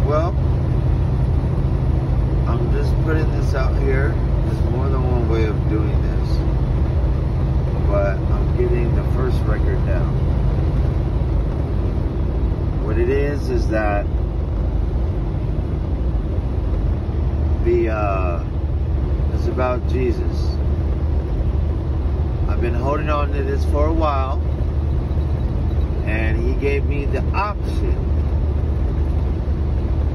Well, I'm just putting this out here. There's more than one way of doing this, but I'm getting the first record down. What it is that it's about Jesus. I've been holding on to this for a while, and he gave me the option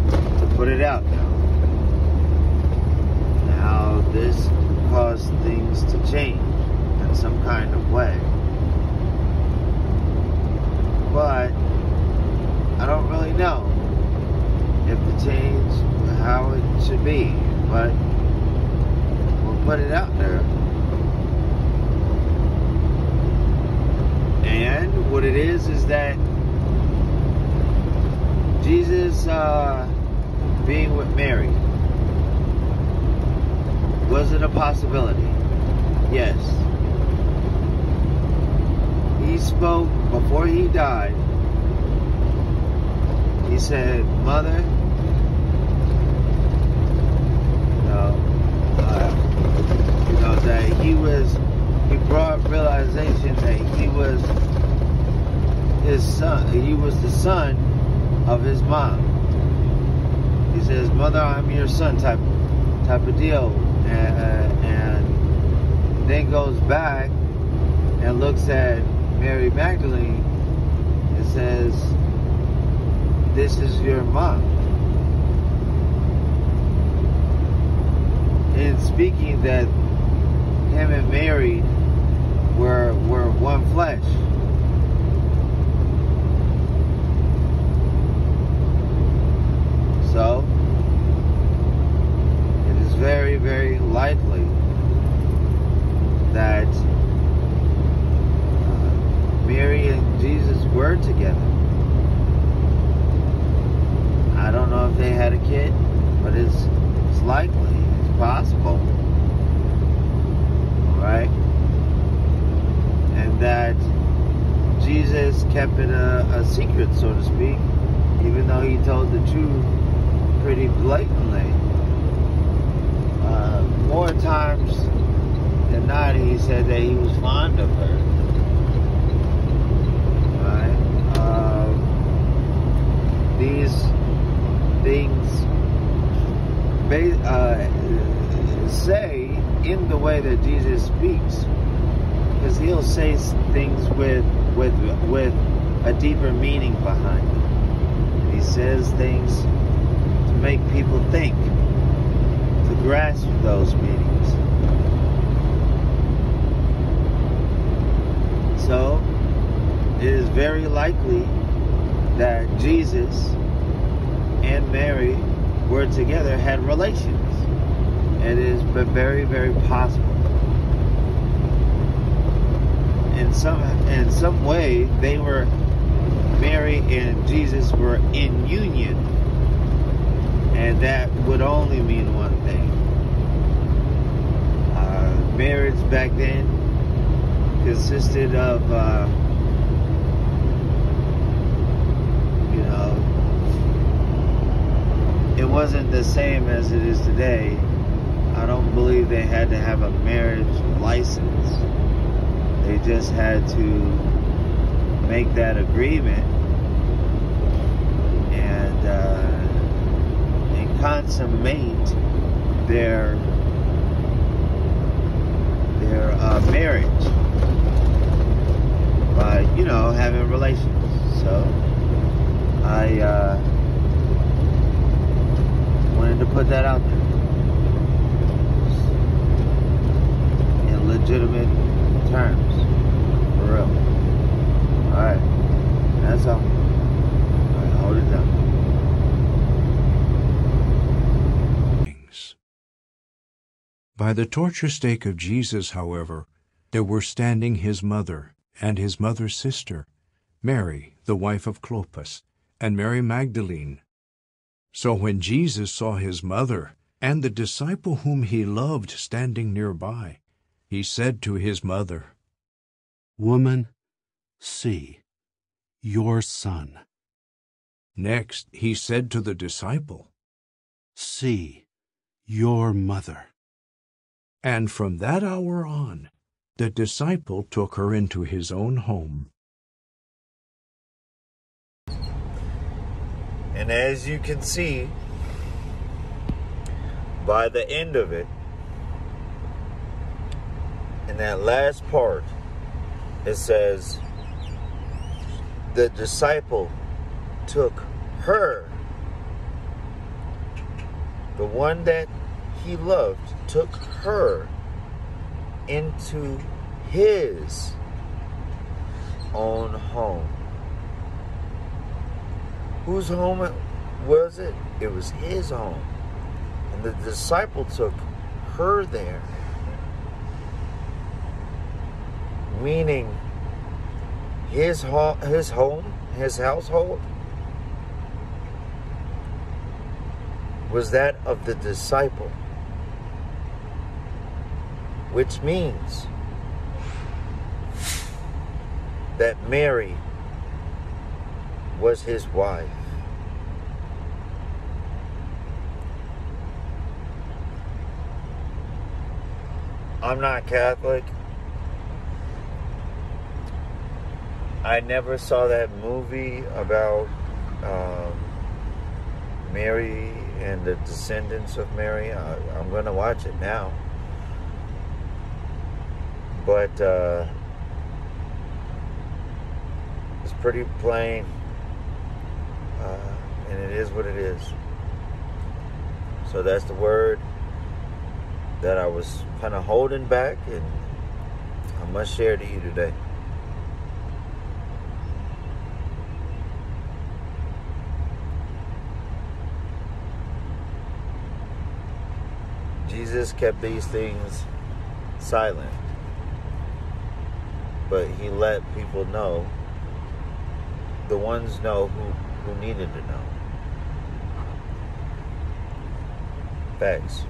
to put it out now. Now, this caused things to change in some kind of way. But I don't really know if the change, how it should be. But we'll put it out there. And what it is that Jesus being with Mary, was it a possibility? Yes. He spoke before he died. He said, "Mother, that he brought realization that he was his son. He was the son of his mom. He says, "Mother, I'm your son," type of deal, and then goes back and looks at Mary Magdalene and says, "This is your mom." In speaking that him and Mary were one flesh. So it is very, very likely that Mary and Jesus were together. I don't know if they had a kid, but it's likely, it's possible, right? And that Jesus kept it a secret, so to speak, even though he told the truth pretty blatantly. More times than not, he said that he was fond of her, right? These things say in the way that Jesus speaks, because he'll say things with a deeper meaning behind it. He says things to make people think, to grasp those meanings. So it is very likely that Jesus and Mary were together, had relations. It is very, very possible. In some way, Mary and Jesus were in union, and that would only mean one thing. Marriage back then consisted of, it wasn't the same as it is today. I don't believe they had to have a marriage license. They just had to make that agreement and consummate their marriage by having relations. So I wanted to put that out there in legitimate terms, for real. Alright, that's all. Alright, hold it down. By the torture stake of Jesus, however, there were standing his mother and his mother's sister, Mary, the wife of Clopas, and Mary Magdalene. So when Jesus saw his mother and the disciple whom he loved standing nearby, he said to his mother, "Woman, see, your son." Next, he said to the disciple, "See, your mother." and from that hour on, the disciple took her into his own home. And as you can see, by the end of it, in that last part, it says, the disciple took her, the one that he loved, took her into his own home. Whose home was it? It was his home. And the disciple took her there, meaning his home, his household was that of the disciple, which means that Mary was his wife. I'm not Catholic. I never saw that movie about Mary and the descendants of Mary. I'm going to watch it now. But it's pretty plain. And it is what it is. So that's the word that I was kind of holding back, and I must share to you today. Jesus kept these things silent, but he let people know, the ones know who needed to know. Facts.